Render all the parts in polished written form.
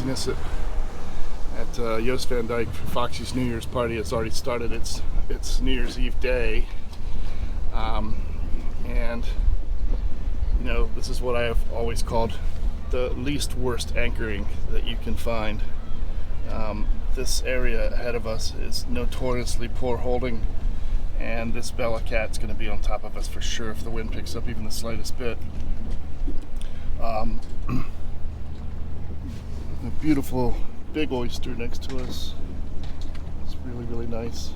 craziness at Jost Van Dyke for Foxy's New Year's party has already started. It's New Year's Eve day, and you know, this is what I have always called the least worst anchoring that you can find. This area ahead of us is notoriously poor holding, and this Bella Cat's going to be on top of us for sure if the wind picks up even the slightest bit. A beautiful big oyster next to us. It's really, really nice.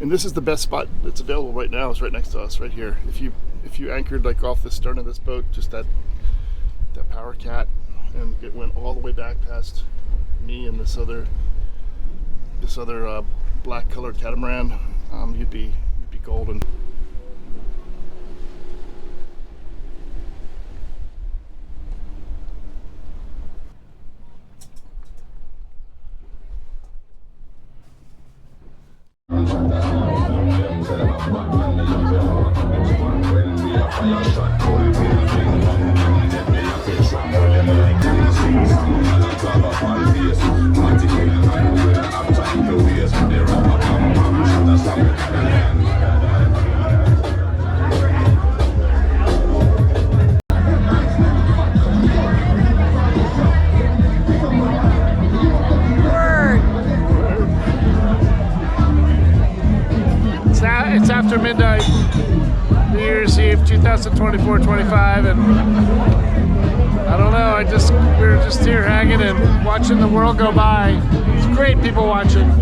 And this is the best spot that's available right now, is right next to us, right here. If you anchored like off the stern of this boat, just that power cat, and it went all the way back past me and this other black colored catamaran, you'd be golden. It's after midnight, New Year's Eve 2024-25, and I don't know, we were just here hanging and watching the world go by. It's great people watching. They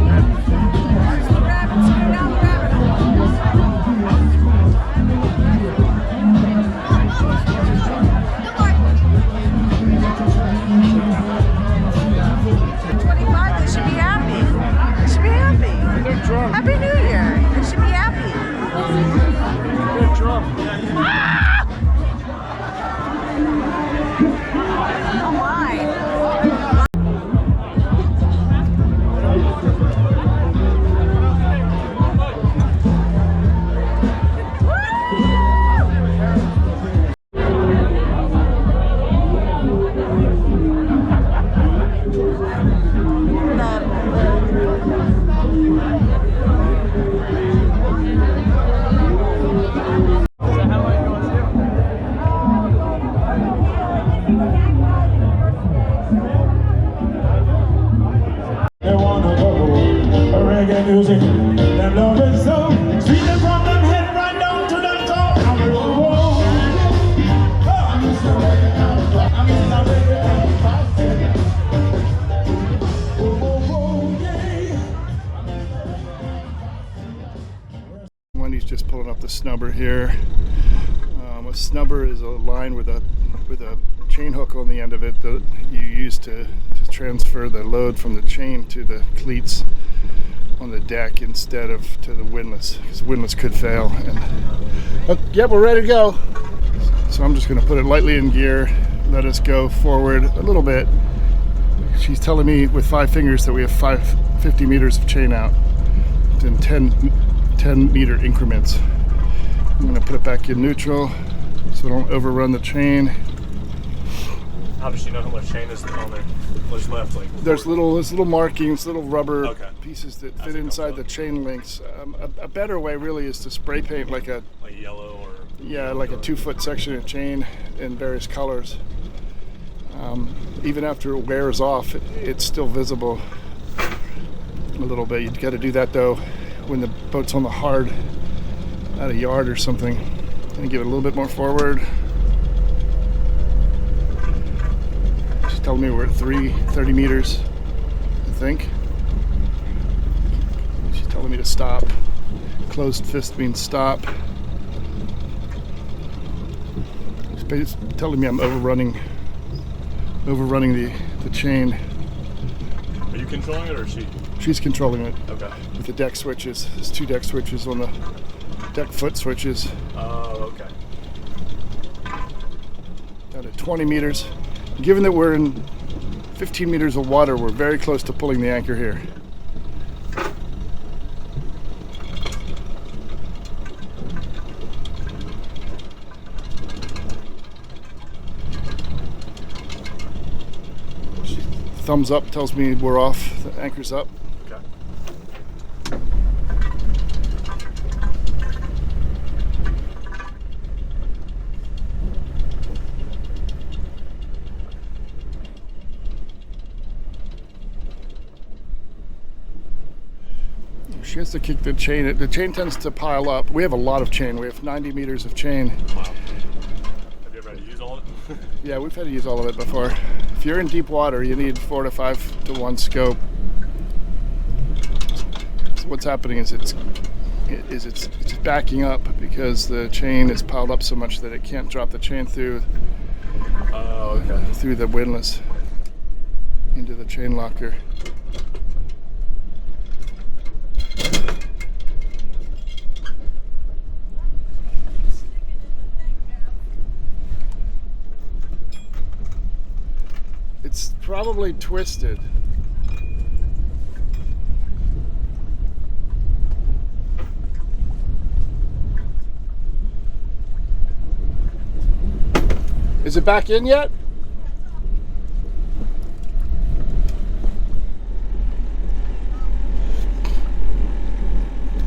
should be happy. They should be happy. They're drunk. Happy New Year. They should be happy. They're drunk. Oh my. Music, them love it so sweet from them head right down to them toe. Wendy's just pulling up the snubber here. A snubber is a line with a chain hook on the end of it that you use to transfer the load from the chain to the cleats on the deck instead of to the windlass, because the windlass could fail. And yep, we're ready to go. So I'm just going to put it lightly in gear, let us go forward a little bit. She's telling me with 5 fingers that we have 50 meters of chain out in 10 meter increments. I'm going to put it back in neutral so I don't overrun the chain. How does she know how much chain is on there? What's left? Like there's little markings, little rubber pieces that fit it inside the chain links. A better way really is to spray paint like yellow or like a 2-foot section of chain in various colors. Even after it wears off, it's still visible a little bit. You've got to do that though when the boat's on the hard at a yard or something. And give it a little bit more forward. She's telling me we're at 30 meters, I think. She's telling me to stop. Closed fist means stop. She's telling me I'm overrunning the chain. Are you controlling it or is she? She's controlling it. Okay. With the deck switches. There's 2 deck switches on the deck foot switches. Oh, okay. Down to 20 meters. Given that we're in 15 meters of water, we're very close to pulling the anchor here. thumbs up tells me we're off. The anchor's up. Okay. She has to kick the chain. The chain tends to pile up. We have a lot of chain. We have 90 meters of chain. Wow. Have you ever had to use all of it? Yeah, we've had to use all of it before. If you're in deep water, you need 4 to 5 to 1 scope. So what's happening is it's backing up because the chain is piled up so much that it can't drop the chain through Oh, okay. through the windlass into the chain locker. It's probably twisted. Is it back in yet?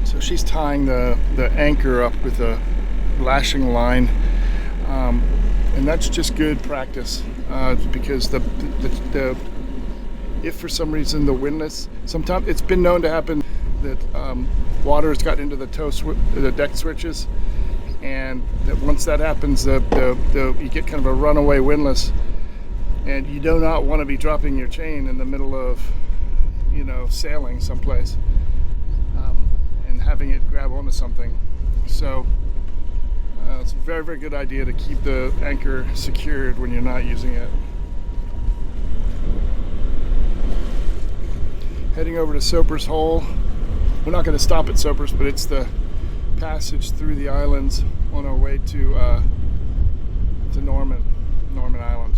So she's tying the anchor up with a lashing line, and that's just good practice because if for some reason the windlass, sometimes it's been known to happen that water has gotten into the deck switches, and that once that happens, you get kind of a runaway windlass, and you do not want to be dropping your chain in the middle of, sailing someplace and having it grab onto something. So it's a very, very good idea to keep the anchor secured when you're not using it. Heading over to Soper's Hole. We're not going to stop at Soper's, but it's the passage through the islands on our way to Norman Island.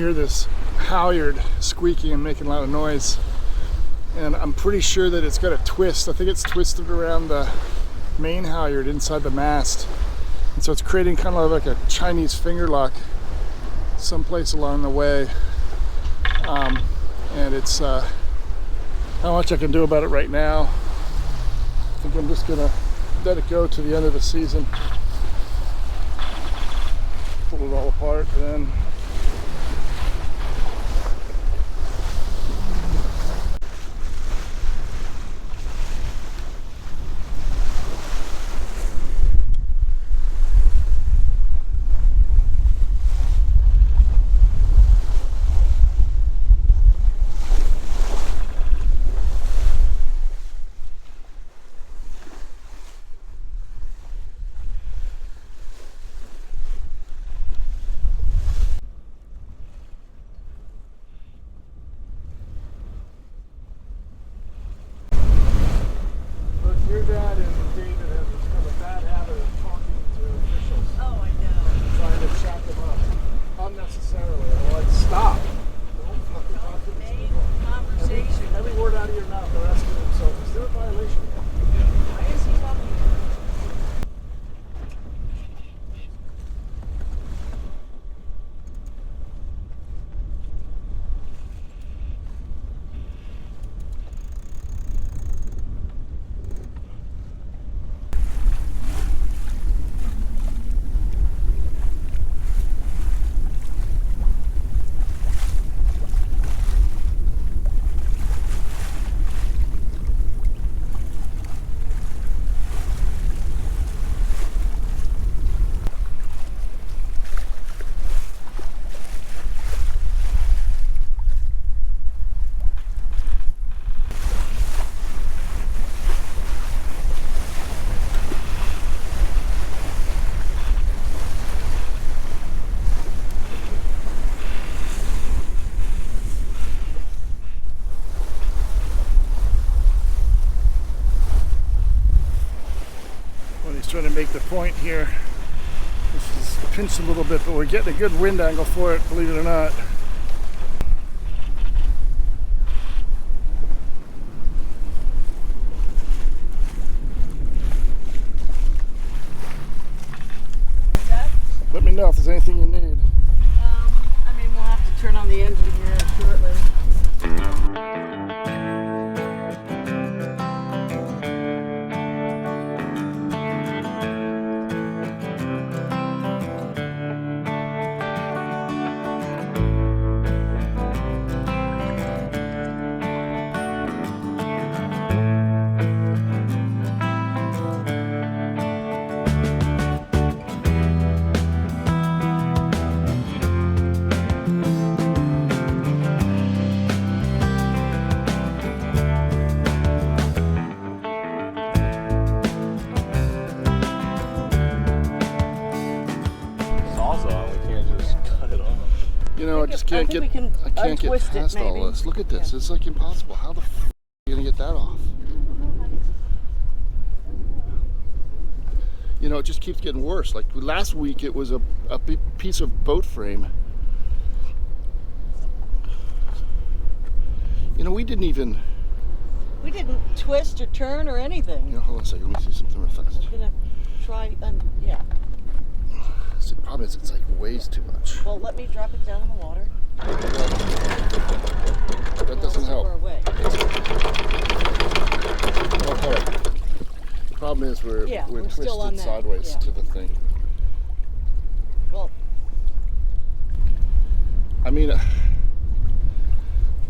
hear this halyard squeaking and making a lot of noise. And I'm pretty sure that it's got a twist. I think it's twisted around the main halyard inside the mast. And so it's creating kind of like a Chinese finger lock someplace along the way. And it's not much I can do about it right now. I think I'm just gonna let it go to the end of the season. Pull it all apart, and then your dad and David have become a bad habit of talking to officials. Oh, I know. Trying to chat them up unnecessarily. I'm like, stop. Don't fucking talk to these Main people. conversation. Every word out of your mouth, they're asking themselves, is there a violation? Why is he talking to me? Trying to make the point here. This is pinched a little bit, but we're getting a good wind angle for it, believe it or not. Let me know if there's anything you need. I mean, we'll have to turn on the engine here shortly. You know, I just can't get. I can't get past all this. Look at this. It's like impossible. How the f are you gonna get that off? You know, it just keeps getting worse. Like last week, it was a big piece of boat frame. You know, we didn't twist or turn or anything. You know, hold on a second. Let me see something real fast. I'm gonna try. Yeah. See, the problem is it's like weighs too much. Well, let me drop it down in the water. That doesn't help. Away. Okay. The problem is we're twisted still on that. sideways to the thing. Well, I mean,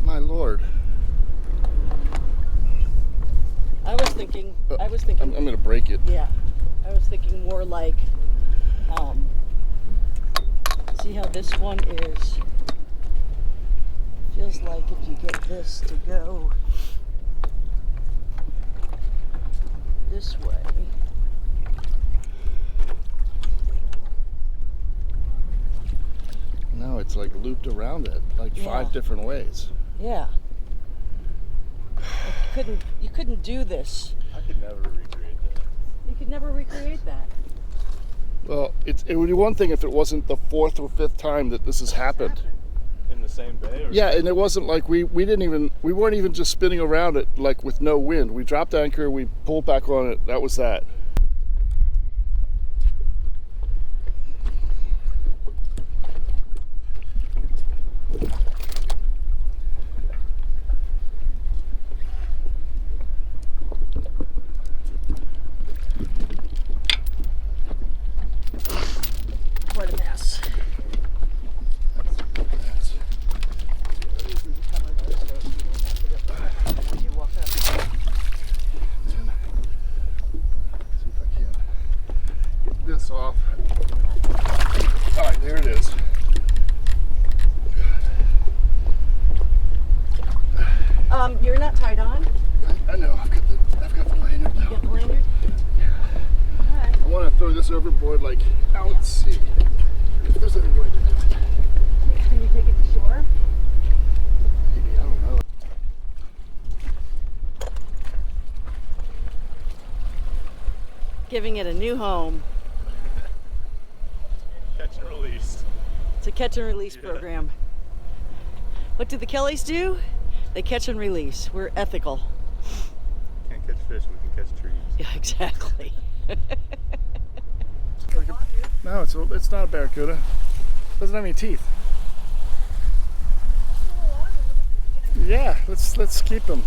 my lord. I was thinking. I'm gonna break it. Yeah, I was thinking more like. See how this one is? Feels like if you get this to go this way. No, it's like looped around it, like 5 different ways. Yeah. You couldn't do this. I could never recreate that. You could never recreate that. Well, it would be one thing if it wasn't the 4th or 5th time that this has happened. same bay? Or? Yeah, and it wasn't like we weren't even just spinning around it like with no wind. We dropped anchor, we pulled back on it. That was that. What a mess. This off. All right, there it is. You're not tied on? I know. I've got the lanyard now. You got the lanyard? Alright. I want to throw this overboard like out to sea. If there's any way to do it. Can you take it to shore? Maybe, I don't know. Giving it a new home. Catch and release. It's a catch and release program. What do the Kellys do? They catch and release. We're ethical. Can't catch fish, we can catch trees. Yeah, exactly. No, it's not a barracuda. It doesn't have any teeth. Yeah, let's keep them.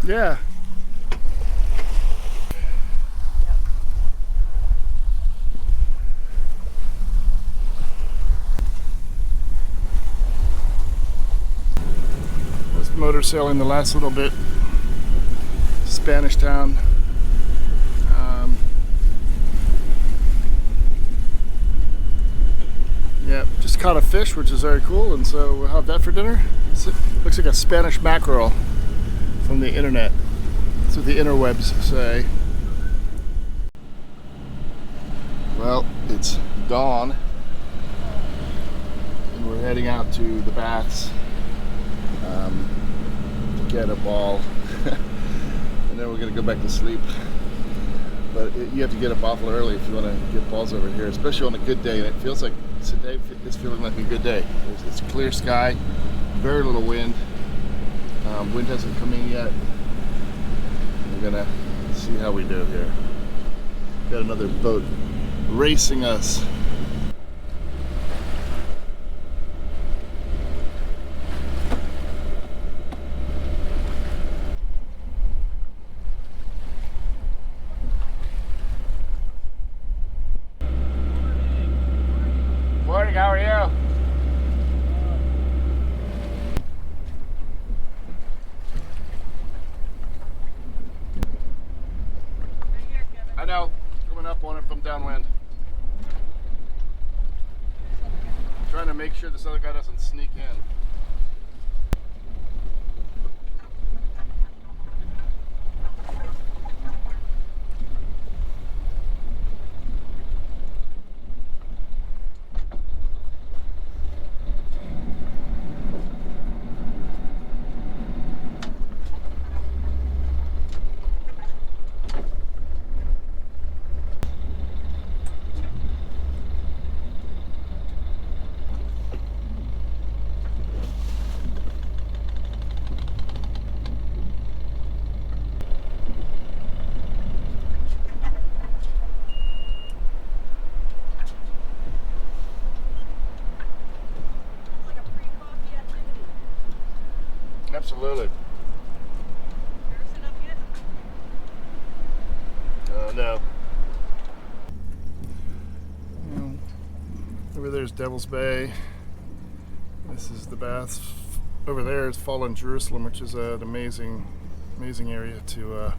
Yeah. Was motor sailing the last little bit. Spanishtown. Yeah, just caught a fish, which is very cool, and so we'll have that for dinner. Looks like a Spanish mackerel from the internet. That's what the interwebs say. Well, it's dawn, and we're heading out to the baths to get a ball, and then we're gonna go back to sleep. But you have to get up awful early if you want to get balls over here, especially on a good day. And it feels like today is feeling like a good day. It's clear sky, very little wind. Wind hasn't come in yet. We're gonna see how we do here. Got another boat racing us. Morning, how are you? I know, coming up on it from downwind. Trying to make sure this other guy doesn't sneak in. Absolutely. No. Over there's Devil's Bay. This is the baths. Over there is Fallen Jerusalem, which is an amazing area to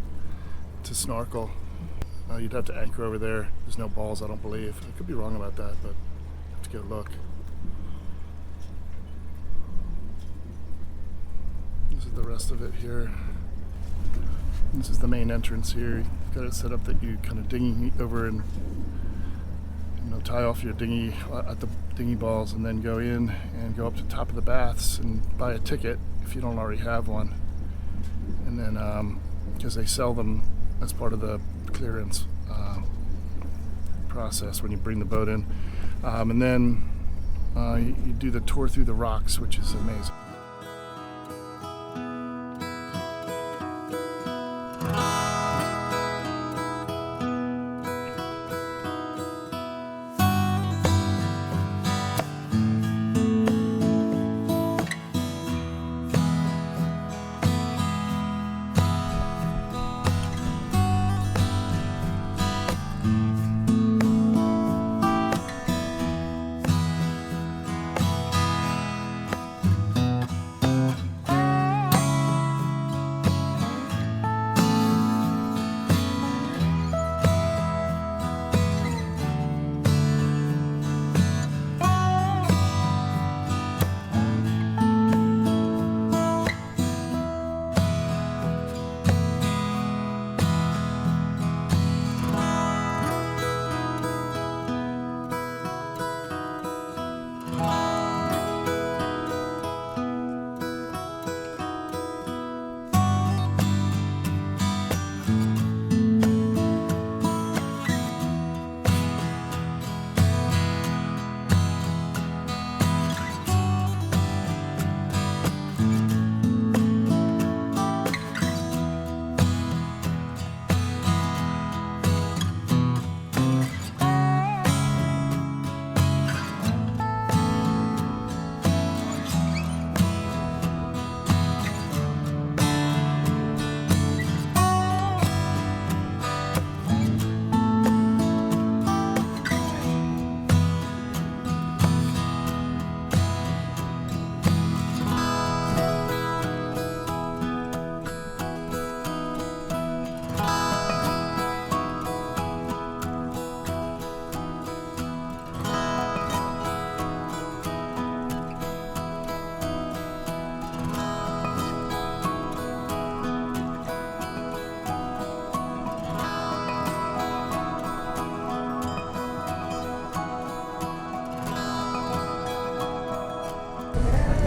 snorkel. You'd have to anchor over there. There's no balls, I don't believe. I could be wrong about that, but I have to get a look. This is the rest of it here. This is the main entrance here. You've got it set up that you kind of dinghy over and tie off your dinghy at the dinghy balls and then go in and go up to the top of the baths and buy a ticket if you don't already have one. And then, because they sell them as part of the clearance process when you bring the boat in. And then you do the tour through the rocks, which is amazing.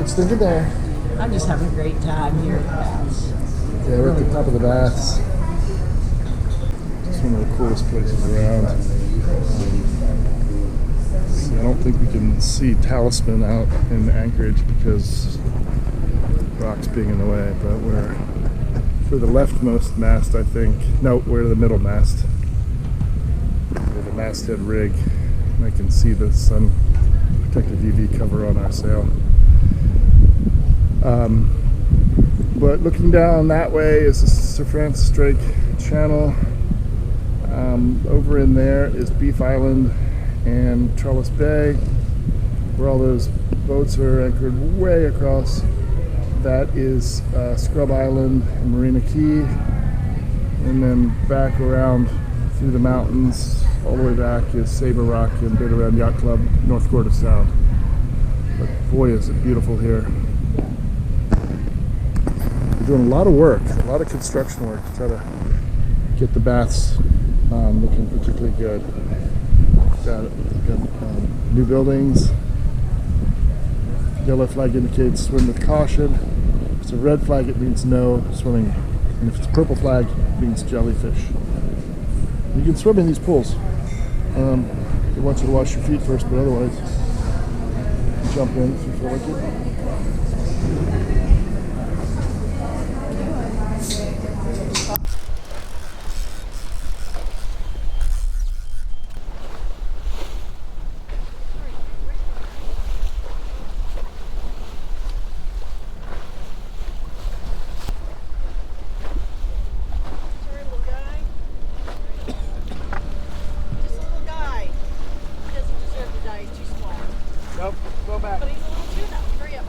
What's the there? I'm just having a great time here at the baths. Yeah, we're at the top of the baths. It's one of the coolest places around. I don't think we can see Talisman out in Anchorage because rocks being in the way, but we're for the leftmost mast, I think. No, we're the middle mast. We're the masthead rig. And I can see the sun protective UV cover on our sail. But looking down that way is the Sir Francis Drake Channel. Over in there is Beef Island and Trellis Bay, where all those boats are anchored way across. That is Scrub Island and Marina Key, and then back around through the mountains all the way back is Saba Rock and End Yacht Club, North Quarter Sound. But boy, is it beautiful here. We're doing a lot of work, a lot of construction work to try to get the baths looking particularly good. Got new buildings. Yellow flag indicates swim with caution. If it's a red flag, it means no swimming. And if it's a purple flag, it means jellyfish. You can swim in these pools. They want you to wash your feet first, but otherwise, jump in if you feel like it. But he's a little tuna. Hurry up.